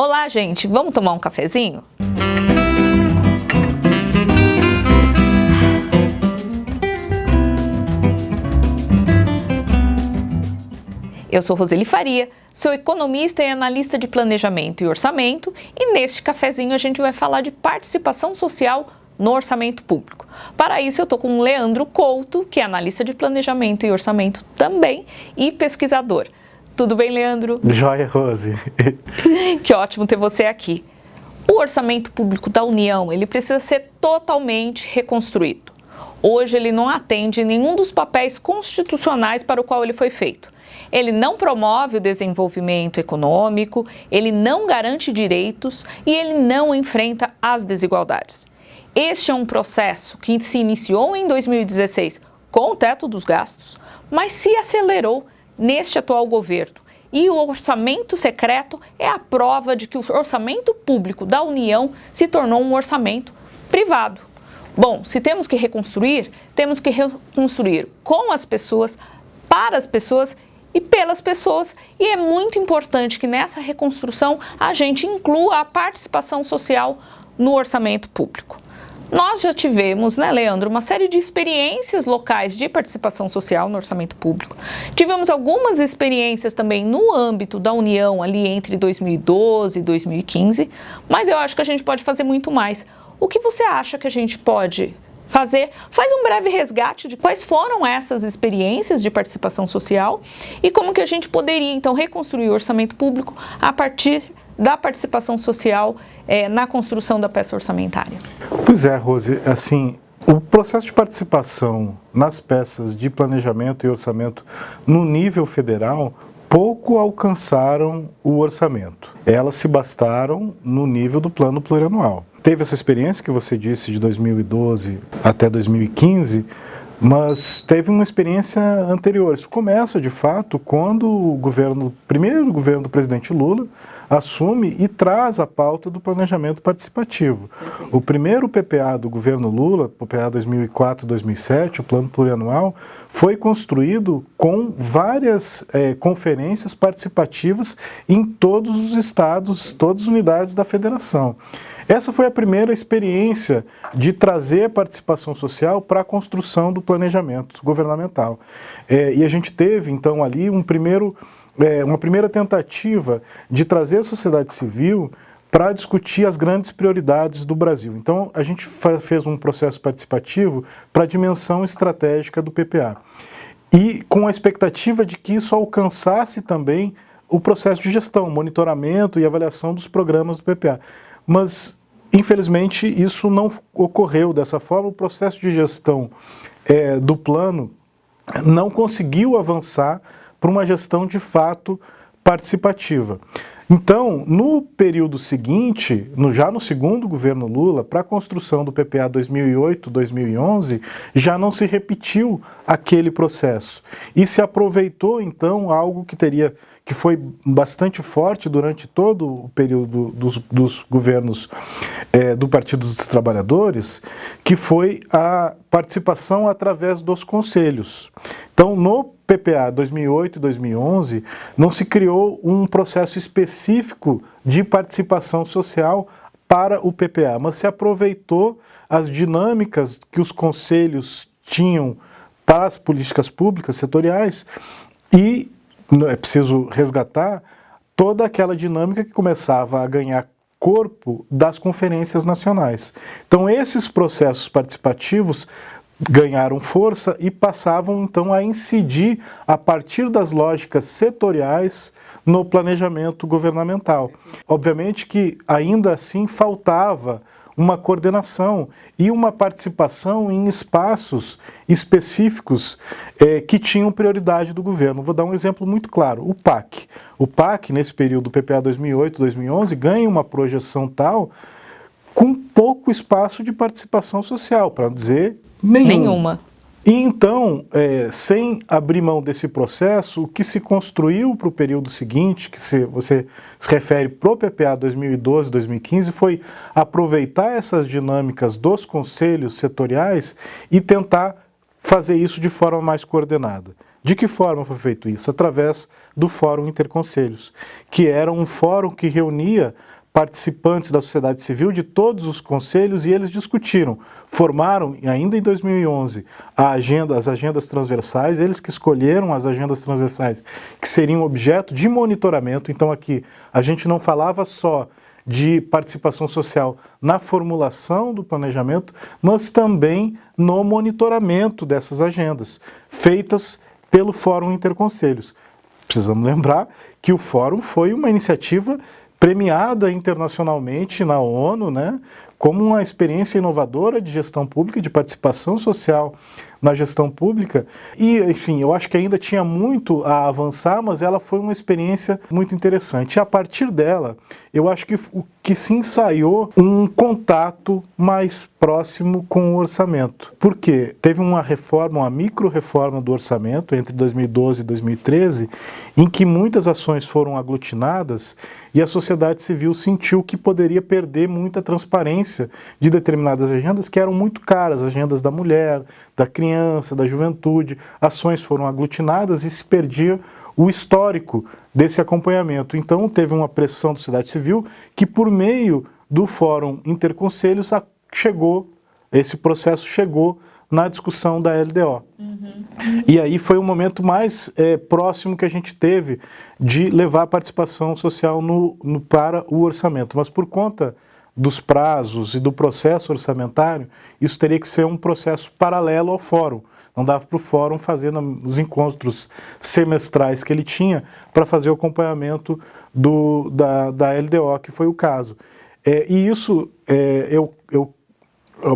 Olá, gente! Vamos tomar um cafezinho? Eu sou Roseli Faria, sou economista e analista de planejamento e orçamento e neste cafezinho a gente vai falar de participação social no orçamento público. Para isso eu estou com o Leandro Couto, que é analista de planejamento e orçamento também e pesquisador. Tudo bem, Leandro? Joia, Rose. Que ótimo ter você aqui. O orçamento público da União, ele precisa ser totalmente reconstruído. Hoje ele não atende nenhum dos papéis constitucionais para o qual ele foi feito. Ele não promove o desenvolvimento econômico, ele não garante direitos e ele não enfrenta as desigualdades. Este é um processo que se iniciou em 2016 com o teto dos gastos, mas se acelerou neste atual governo. E o orçamento secreto é a prova de que o orçamento público da União se tornou um orçamento privado. Bom, se temos que reconstruir com as pessoas, para as pessoas e pelas pessoas, e é muito importante que nessa reconstrução a gente inclua a participação social no orçamento público. Nós já tivemos, né, Leandro, uma série de experiências locais de participação social no orçamento público. Tivemos algumas experiências também no âmbito da União, ali entre 2012 e 2015, mas eu acho que a gente pode fazer muito mais. O que você acha que a gente pode fazer? Faz um breve resgate de quais foram essas experiências de participação social e como que a gente poderia, então, reconstruir o orçamento público a partir da participação social na construção da peça orçamentária. Pois é, Rose, assim, o processo de participação nas peças de planejamento e orçamento no nível federal pouco alcançaram o orçamento. Elas se bastaram no nível do plano plurianual. Teve essa experiência que você disse de 2012 até 2015, mas teve uma experiência anterior. Isso começa, de fato, quando o primeiro governo do presidente Lula assume e traz a pauta do planejamento participativo. O primeiro PPA do governo Lula, PPA 2004-2007, o plano plurianual, foi construído com várias conferências participativas em todos os estados, todas as unidades da federação. Essa foi a primeira experiência de trazer a participação social para a construção do planejamento governamental. E a gente teve, então, ali uma primeira tentativa de trazer a sociedade civil para discutir as grandes prioridades do Brasil. Então, a gente fez um processo participativo para a dimensão estratégica do PPA. E com a expectativa de que isso alcançasse também o processo de gestão, monitoramento e avaliação dos programas do PPA. Mas, infelizmente, isso não ocorreu dessa forma. O processo de gestão do plano não conseguiu avançar para uma gestão de fato participativa. Então, no período seguinte, já no segundo governo Lula, para a construção do PPA 2008-2011, já não se repetiu aquele processo. E se aproveitou, então, algo que foi bastante forte durante todo o período dos governos do Partido dos Trabalhadores, que foi a participação através dos conselhos. Então, no PPA 2008 e 2011, não se criou um processo específico de participação social para o PPA, mas se aproveitou as dinâmicas que os conselhos tinham para as políticas públicas setoriais e é preciso resgatar toda aquela dinâmica que começava a ganhar corpo das conferências nacionais. Então, esses processos participativos ganharam força e passavam, então, a incidir a partir das lógicas setoriais no planejamento governamental. Obviamente que, ainda assim, faltava uma coordenação e uma participação em espaços específicos que tinham prioridade do governo. Vou dar um exemplo muito claro, o PAC. O PAC, nesse período PPA 2008-2011, ganha uma projeção tal com pouco espaço de participação social, para não dizer nenhuma. E então, sem abrir mão desse processo, o que se construiu para o período seguinte, que você se refere para o PPA 2012-2015, foi aproveitar essas dinâmicas dos conselhos setoriais e tentar fazer isso de forma mais coordenada. De que forma foi feito isso? Através do Fórum Interconselhos, que era um fórum que reunia participantes da sociedade civil de todos os conselhos, e eles discutiram, formaram, ainda em 2011, as agendas transversais, eles que escolheram as agendas transversais que seriam objeto de monitoramento. Então aqui a gente não falava só de participação social na formulação do planejamento, mas também no monitoramento dessas agendas, feitas pelo Fórum Interconselhos. Precisamos lembrar que o Fórum foi uma iniciativa premiada internacionalmente na ONU, né, como uma experiência inovadora de gestão pública, de participação social na gestão pública. E, enfim, eu acho que ainda tinha muito a avançar, mas ela foi uma experiência muito interessante. E a partir dela, eu acho que o que se ensaiou um contato mais próximo com o orçamento. Por quê? Teve uma reforma, uma micro-reforma do orçamento entre 2012 e 2013, em que muitas ações foram aglutinadas e a sociedade civil sentiu que poderia perder muita transparência de determinadas agendas que eram muito caras, agendas da mulher, da criança, da juventude. Ações foram aglutinadas e se perdia o histórico desse acompanhamento. Então teve uma pressão da sociedade civil que, por meio do Fórum Interconselhos, esse processo chegou na discussão da LDO. E aí foi o momento mais próximo que a gente teve de levar a participação social para o orçamento. Mas por conta dos prazos e do processo orçamentário, isso teria que ser um processo paralelo ao Fórum. Não dava para o Fórum fazer os encontros semestrais que ele tinha para fazer o acompanhamento da LDO, que foi o caso. E isso,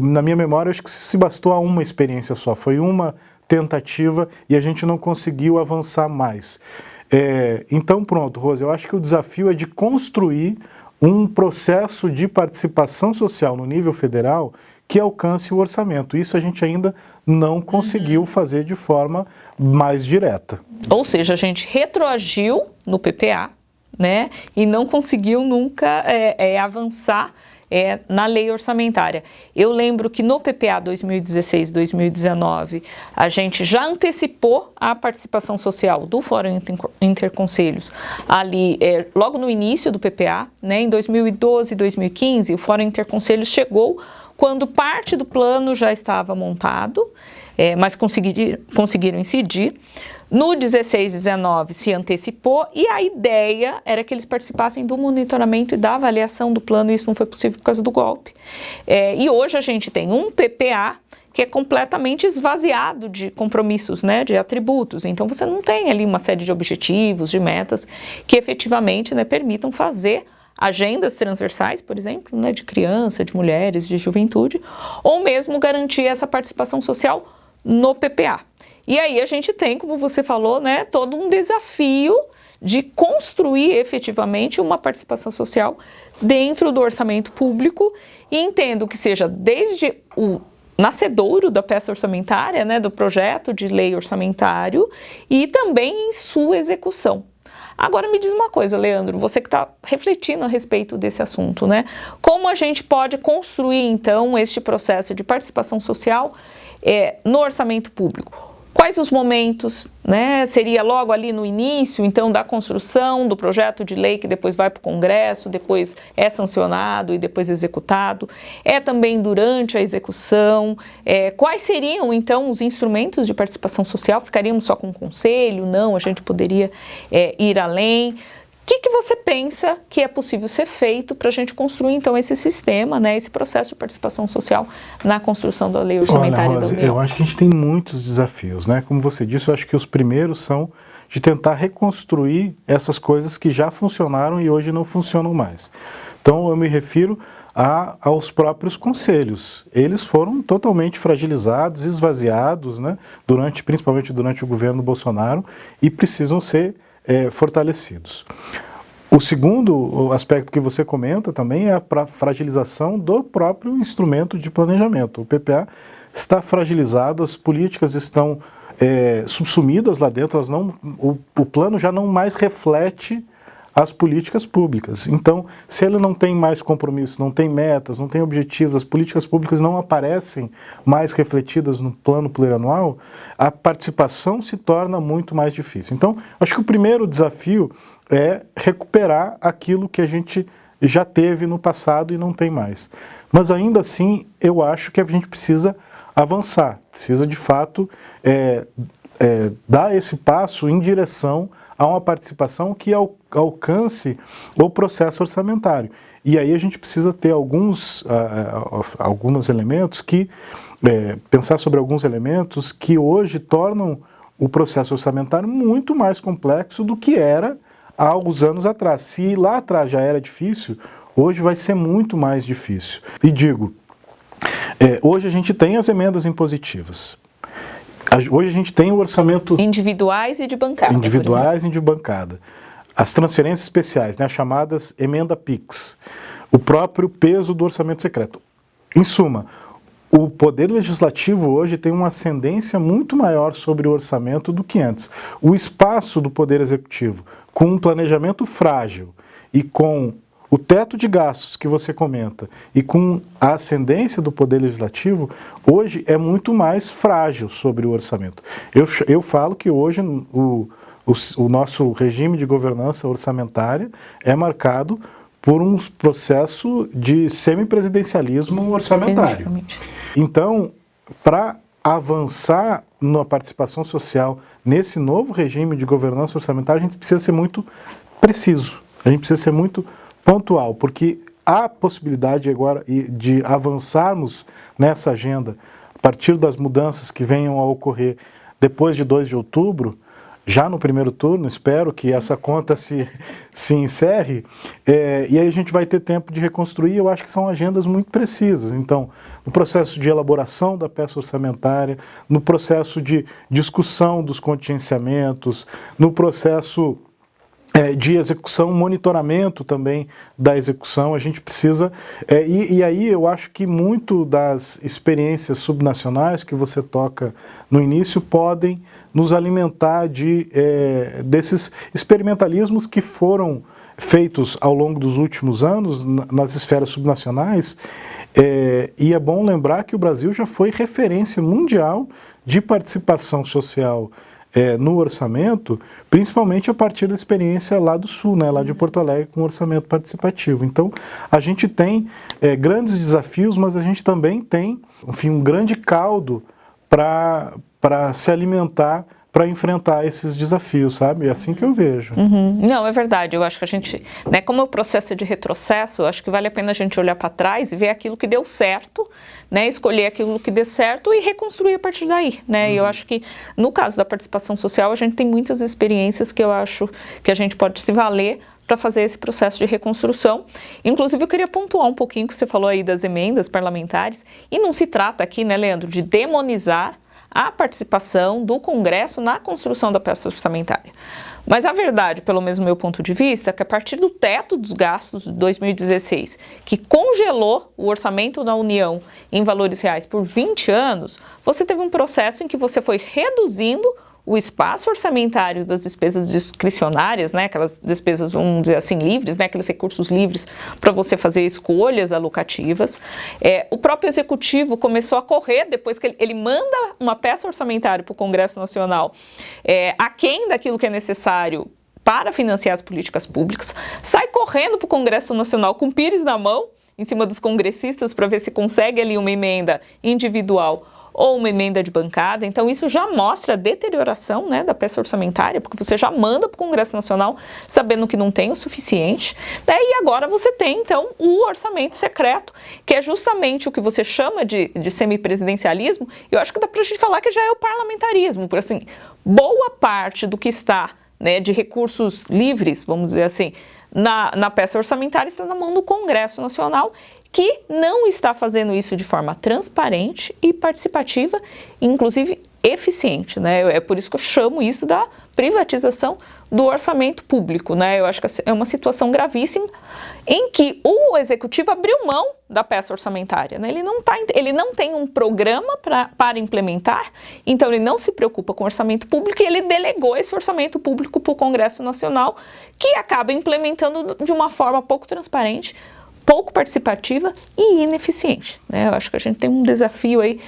na minha memória, acho que se bastou a uma experiência só. Foi uma tentativa e a gente não conseguiu avançar mais. Então, pronto, Rose, eu acho que o desafio é de construir um processo de participação social no nível federal que alcance o orçamento. Isso a gente ainda não conseguiu fazer de forma mais direta. Ou seja, a gente retroagiu no PPA, né, e não conseguiu nunca avançar na lei orçamentária. Eu lembro que no PPA 2016-2019, a gente já antecipou a participação social do Fórum Interconselhos ali, logo no início do PPA, né, em 2012 e 2015, o Fórum Interconselhos chegou quando parte do plano já estava montado, mas conseguiram incidir. No 16 e 19 se antecipou e a ideia era que eles participassem do monitoramento e da avaliação do plano, e isso não foi possível por causa do golpe. E hoje a gente tem um PPA que é completamente esvaziado de compromissos, né, de atributos. Então você não tem ali uma série de objetivos, de metas que efetivamente, né, permitam fazer agendas transversais, por exemplo, né, de criança, de mulheres, de juventude, ou mesmo garantir essa participação social no PPA. E aí a gente tem, como você falou, né, todo um desafio de construir efetivamente uma participação social dentro do orçamento público, e entendo que seja desde o nascedouro da peça orçamentária, né, do projeto de lei orçamentário, e também em sua execução. Agora me diz uma coisa, Leandro, você que está refletindo a respeito desse assunto, né? Como a gente pode construir, então, este processo de participação social no orçamento público? Quais os momentos, né? Seria logo ali no início, então, da construção do projeto de lei que depois vai para o Congresso, depois é sancionado e depois executado? É também durante a execução? Quais seriam, então, os instrumentos de participação social? Ficaríamos só com o conselho? Não, a gente poderia ir além? O que você pensa que é possível ser feito para a gente construir, então, esse sistema, né, esse processo de participação social na construção da lei orçamentária? Olha, Rosa, da União? Eu acho que a gente tem muitos desafios, né? Como você disse, eu acho que os primeiros são de tentar reconstruir essas coisas que já funcionaram e hoje não funcionam mais. Então, eu me refiro aos próprios conselhos. Eles foram totalmente fragilizados, esvaziados, né, principalmente durante o governo Bolsonaro, e precisam ser fortalecidos. O segundo aspecto que você comenta também é a fragilização do próprio instrumento de planejamento. O PPA está fragilizado, as políticas estão subsumidas lá dentro, o plano já não mais reflete as políticas públicas. Então, se ele não tem mais compromissos, não tem metas, não tem objetivos, as políticas públicas não aparecem mais refletidas no plano plurianual, a participação se torna muito mais difícil. Então, acho que o primeiro desafio é recuperar aquilo que a gente já teve no passado e não tem mais. Mas ainda assim, eu acho que a gente precisa avançar, precisa de fato dar esse passo em direção a uma participação que alcance o processo orçamentário. E aí a gente precisa ter alguns elementos que, pensar sobre alguns elementos que hoje tornam o processo orçamentário muito mais complexo do que era há alguns anos atrás. Se lá atrás já era difícil, hoje vai ser muito mais difícil. E digo, hoje a gente tem as emendas impositivas. Hoje a gente tem o orçamento... Individuais e de bancada. Individuais e de bancada. As transferências especiais, né, as chamadas emenda PIX. O próprio peso do orçamento secreto. Em suma, o Poder Legislativo hoje tem uma ascendência muito maior sobre o orçamento do que antes. O espaço do Poder Executivo, com um planejamento frágil e com o teto de gastos que você comenta e com a ascendência do Poder Legislativo, hoje é muito mais frágil sobre o orçamento. Eu falo que hoje o nosso regime de governança orçamentária é marcado por um processo de semipresidencialismo orçamentário. Então, para avançar na participação social nesse novo regime de governança orçamentária, a gente precisa ser muito preciso, a gente precisa ser muito pontual, porque há possibilidade agora de avançarmos nessa agenda a partir das mudanças que venham a ocorrer depois de 2 de outubro, já no primeiro turno, espero que essa conta se encerre, e aí a gente vai ter tempo de reconstruir. Eu acho que são agendas muito precisas. Então, no processo de elaboração da peça orçamentária, no processo de discussão dos contingenciamentos, no processo de execução, monitoramento também da execução, a gente precisa, e aí eu acho que muito das experiências subnacionais que você toca no início podem nos alimentar desses experimentalismos que foram feitos ao longo dos últimos anos nas esferas subnacionais, e é bom lembrar que o Brasil já foi referência mundial de participação social no orçamento, principalmente a partir da experiência lá do Sul, né, lá de Porto Alegre, com orçamento participativo. Então, a gente tem grandes desafios, mas a gente também tem, enfim, um grande caldo para se alimentar, para enfrentar esses desafios, sabe? É assim que eu vejo. Não, é verdade. Eu acho que a gente, né, como o processo é de retrocesso, eu acho que vale a pena a gente olhar para trás e ver aquilo que deu certo, né, escolher aquilo que deu certo e reconstruir a partir daí, né? E eu acho que no caso da participação social, a gente tem muitas experiências que eu acho que a gente pode se valer para fazer esse processo de reconstrução. Inclusive, eu queria pontuar um pouquinho que você falou aí das emendas parlamentares, e não se trata aqui, né, Leandro, de demonizar a participação do Congresso na construção da peça orçamentária. Mas a verdade, pelo menos do meu ponto de vista, é que a partir do teto dos gastos de 2016, que congelou o orçamento da União em valores reais por 20 anos, você teve um processo em que você foi reduzindo o espaço orçamentário das despesas discricionárias, né, aquelas despesas, vamos dizer assim, livres, né, aqueles recursos livres para você fazer escolhas alocativas. O próprio Executivo começou a correr, depois que ele manda uma peça orçamentária para o Congresso Nacional, aquém daquilo que é necessário para financiar as políticas públicas, sai correndo para o Congresso Nacional com o pires na mão, em cima dos congressistas, para ver se consegue ali uma emenda individual ou uma emenda de bancada. Então isso já mostra a deterioração, né, da peça orçamentária, porque você já manda para o Congresso Nacional sabendo que não tem o suficiente, né, e agora você tem então o orçamento secreto, que é justamente o que você chama de semipresidencialismo. Eu acho que dá para a gente falar que já é o parlamentarismo, porque assim, boa parte do que está, né, de recursos livres, vamos dizer assim, na peça orçamentária está na mão do Congresso Nacional, que não está fazendo isso de forma transparente e participativa, inclusive eficiente, né? É por isso que eu chamo isso da privatização do orçamento público, né? Eu acho que é uma situação gravíssima em que o Executivo abriu mão da peça orçamentária, né? Ele não tem um programa para implementar, então ele não se preocupa com o orçamento público e ele delegou esse orçamento público para o Congresso Nacional, que acaba implementando de uma forma pouco transparente, pouco participativa e ineficiente, né? Eu acho que a gente tem um desafio aí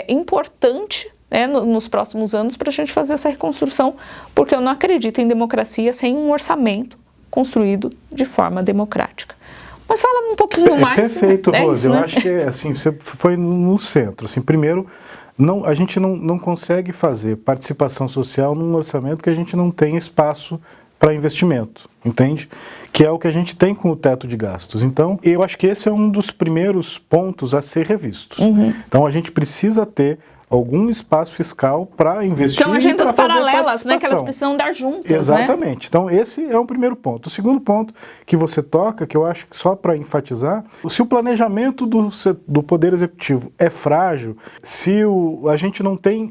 importante, né, nos próximos anos para a gente fazer essa reconstrução, porque eu não acredito em democracia sem um orçamento construído de forma democrática. Mas fala um pouquinho mais. Perfeito, Rose. Eu acho que assim, você foi no centro. Assim, primeiro, a gente não consegue fazer participação social num orçamento que a gente não tem espaço para investimento, entende? Que é o que a gente tem com o teto de gastos. Então, eu acho que esse é um dos primeiros pontos a ser revistos. Então, a gente precisa ter algum espaço fiscal para investir. São agendas paralelas, né, que elas precisam dar juntas. Exatamente. Né? Então, esse é o primeiro ponto. O segundo ponto que você toca, que eu acho que só para enfatizar, se o planejamento do Poder Executivo é frágil, se a gente não tem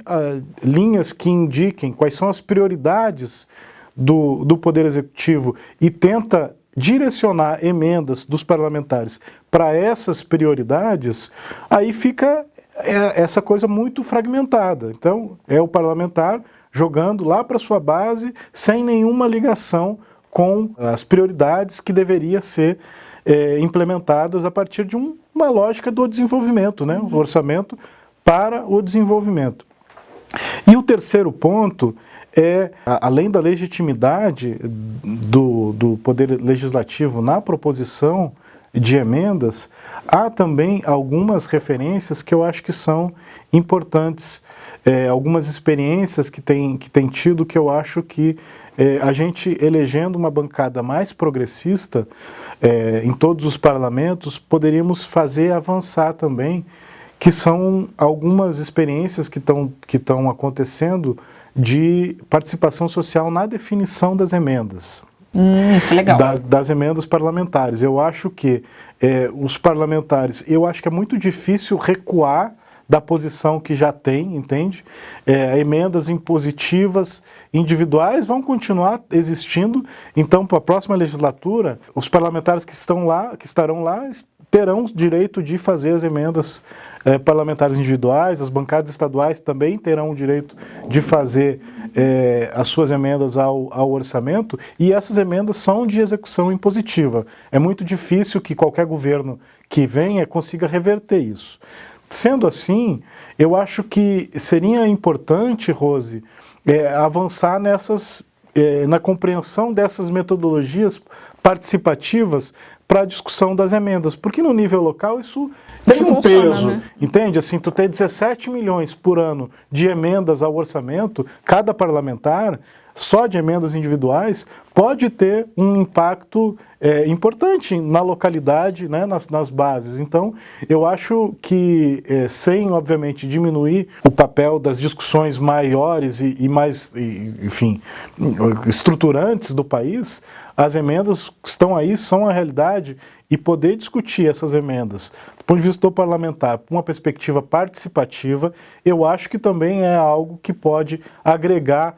linhas que indiquem quais são as prioridades do Poder Executivo e tenta direcionar emendas dos parlamentares para essas prioridades, aí fica essa coisa muito fragmentada. Então, é o parlamentar jogando lá para sua base sem nenhuma ligação com as prioridades que deveriam ser implementadas a partir de uma lógica do desenvolvimento, né? O orçamento para o desenvolvimento. E o terceiro ponto além da legitimidade do Poder Legislativo na proposição de emendas, há também algumas referências que eu acho que são importantes, algumas experiências que tem tido que eu acho que a gente elegendo uma bancada mais progressista em todos os parlamentos, poderíamos fazer avançar também, que são algumas experiências que estão acontecendo de participação social na definição das emendas. Isso é legal. Das emendas parlamentares. Eu acho que os parlamentares, eu acho que é muito difícil recuar da posição que já tem, entende? Emendas impositivas individuais vão continuar existindo, então para a próxima legislatura, os parlamentares que estarão lá, terão direito de fazer as emendas parlamentares individuais, as bancadas estaduais também terão o direito de fazer as suas emendas ao orçamento, e essas emendas são de execução impositiva. É muito difícil que qualquer governo que venha consiga reverter isso. Sendo assim, eu acho que seria importante, Rose, avançar na compreensão dessas metodologias participativas para a discussão das emendas, porque no nível local isso tem um peso, né? Entende? Assim, tu tem 17 milhões por ano de emendas ao orçamento, cada parlamentar, só de emendas individuais, pode ter um impacto importante na localidade, né, nas bases. Então, eu acho que, sem, obviamente, diminuir o papel das discussões maiores e mais, enfim, estruturantes do país, as emendas que estão aí são a realidade, e poder discutir essas emendas do ponto de vista do parlamentar, com uma perspectiva participativa, eu acho que também é algo que pode agregar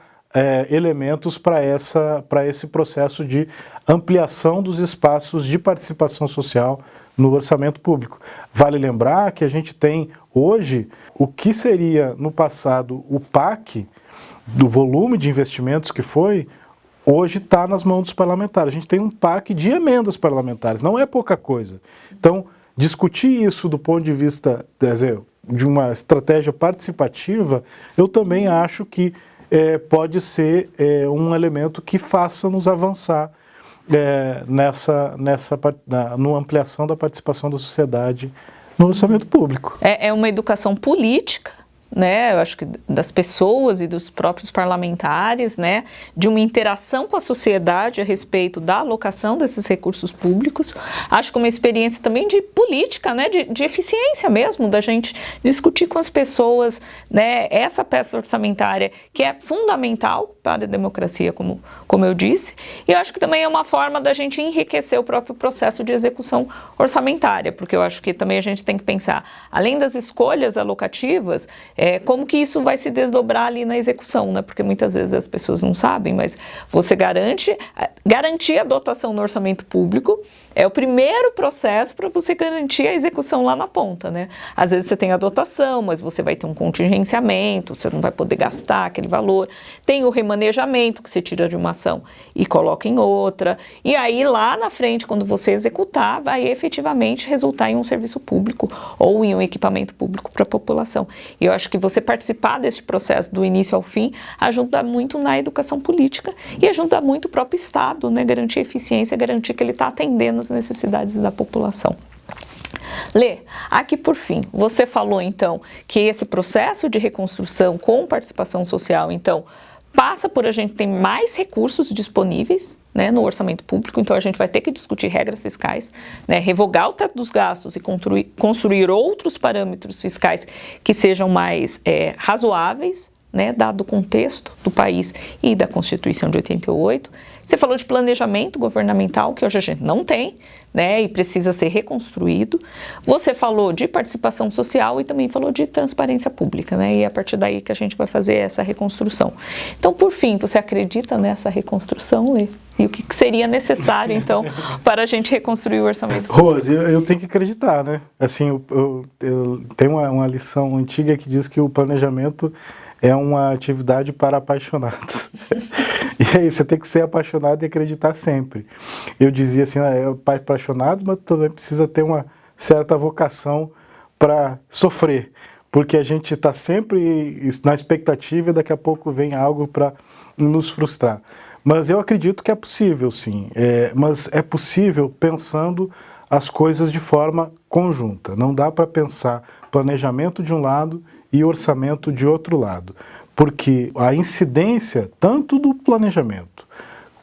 elementos para esse processo de ampliação dos espaços de participação social no orçamento público. Vale lembrar que a gente tem hoje o que seria no passado o PAC, do volume de investimentos que foi, hoje está nas mãos dos parlamentares. A gente tem um PAC de emendas parlamentares, não é pouca coisa. Então, discutir isso do ponto de vista, quer dizer, de uma estratégia participativa, eu também acho que pode ser um elemento que faça-nos avançar na ampliação da participação da sociedade no orçamento público. É uma educação política, né, eu acho que das pessoas e dos próprios parlamentares, né, de uma interação com a sociedade a respeito da alocação desses recursos públicos. Acho que uma experiência também de política, né, de eficiência mesmo, da gente discutir com as pessoas, né, essa peça orçamentária que é fundamental para a democracia, como eu disse, e eu acho que também é uma forma da gente enriquecer o próprio processo de execução orçamentária, porque eu acho que também a gente tem que pensar, além das escolhas alocativas, como que isso vai se desdobrar ali na execução, né? Porque muitas vezes as pessoas não sabem, mas você garantir a dotação no orçamento público é o primeiro processo para você garantir a execução lá na ponta, né? Às vezes você tem a dotação, mas você vai ter um contingenciamento, você não vai poder gastar aquele valor. Tem o remanejamento, que você tira de uma ação e coloca em outra. E aí lá na frente, quando você executar, vai efetivamente resultar em um serviço público ou em um equipamento público para a população. E eu acho que você participar desse processo do início ao fim ajuda muito na educação política e ajuda muito o próprio Estado, né? Garantir a eficiência, garantir que ele está atendendo as necessidades da população. Lê, aqui por fim, você falou então que esse processo de reconstrução com participação social, então, passa por a gente ter mais recursos disponíveis, né, no orçamento público, então a gente vai ter que discutir regras fiscais, né, revogar o teto dos gastos e construir outros parâmetros fiscais que sejam mais razoáveis, né, dado o contexto do país e da Constituição de 88. Você falou de planejamento governamental, que hoje a gente não tem, né, e precisa ser reconstruído. Você falou de participação social e também falou de transparência pública, né, e é a partir daí que a gente vai fazer essa reconstrução. Então, por fim, você acredita nessa reconstrução, Lê? E o que seria necessário, então, para a gente reconstruir o orçamento público? Rose, eu tenho que acreditar, né? Assim, eu tenho uma lição antiga que diz que o planejamento é uma atividade para apaixonados. E aí, você tem que ser apaixonado e acreditar sempre. Eu dizia assim, para apaixonados, mas também precisa ter uma certa vocação para sofrer, porque a gente está sempre na expectativa e daqui a pouco vem algo para nos frustrar. Mas eu acredito que é possível, sim. Mas é possível pensando as coisas de forma conjunta. Não dá para pensar planejamento de um lado e orçamento de outro lado, porque a incidência tanto do planejamento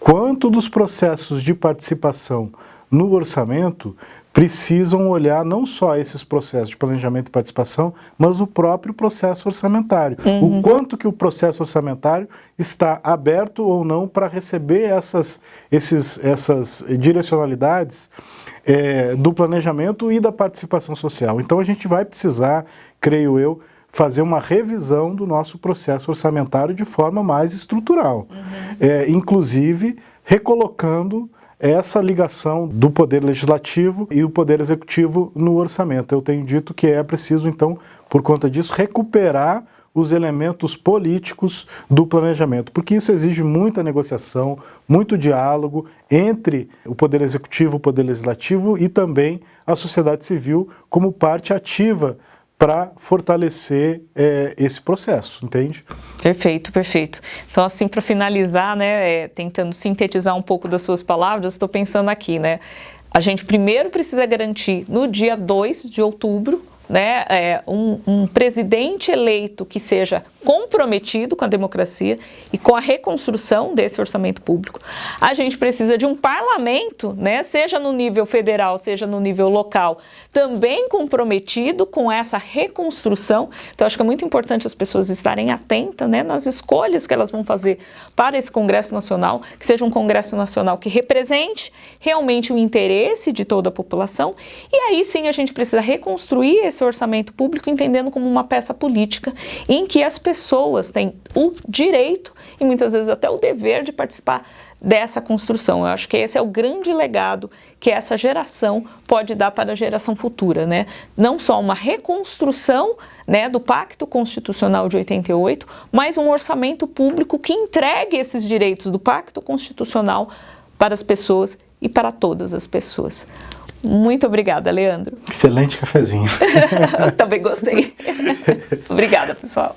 quanto dos processos de participação no orçamento precisam olhar não só esses processos de planejamento e participação, mas o próprio processo orçamentário. O quanto que o processo orçamentário está aberto ou não para receber essas direcionalidades do planejamento e da participação social. Então a gente vai precisar, creio eu, fazer uma revisão do nosso processo orçamentário de forma mais estrutural, inclusive recolocando essa ligação do Poder Legislativo e o Poder Executivo no orçamento. Eu tenho dito que é preciso, então, por conta disso, recuperar os elementos políticos do planejamento, porque isso exige muita negociação, muito diálogo entre o Poder Executivo, o Poder Legislativo e também a sociedade civil como parte ativa para fortalecer esse processo, entende? Perfeito, perfeito. Então, assim, para finalizar, né, tentando sintetizar um pouco das suas palavras, estou pensando aqui, né, a gente primeiro precisa garantir no dia 2 de outubro, né, um presidente eleito que seja comprometido com a democracia e com a reconstrução desse orçamento público. A gente precisa de um parlamento, né, seja no nível federal, seja no nível local, também comprometido com essa reconstrução. Então, acho que é muito importante as pessoas estarem atentas, né, nas escolhas que elas vão fazer para esse Congresso Nacional, que seja um Congresso Nacional que represente realmente o interesse de toda a população. E aí sim a gente precisa reconstruir esse orçamento público entendendo como uma peça política em que as pessoas têm o direito e muitas vezes até o dever de participar dessa construção. Eu acho que esse é o grande legado que essa geração pode dar para a geração futura, né? Não só uma reconstrução, né, do Pacto Constitucional de 88, mas um orçamento público que entregue esses direitos do Pacto Constitucional para as pessoas e para todas as pessoas. Muito obrigada, Leandro. Excelente cafezinho. Também gostei. Obrigada, pessoal.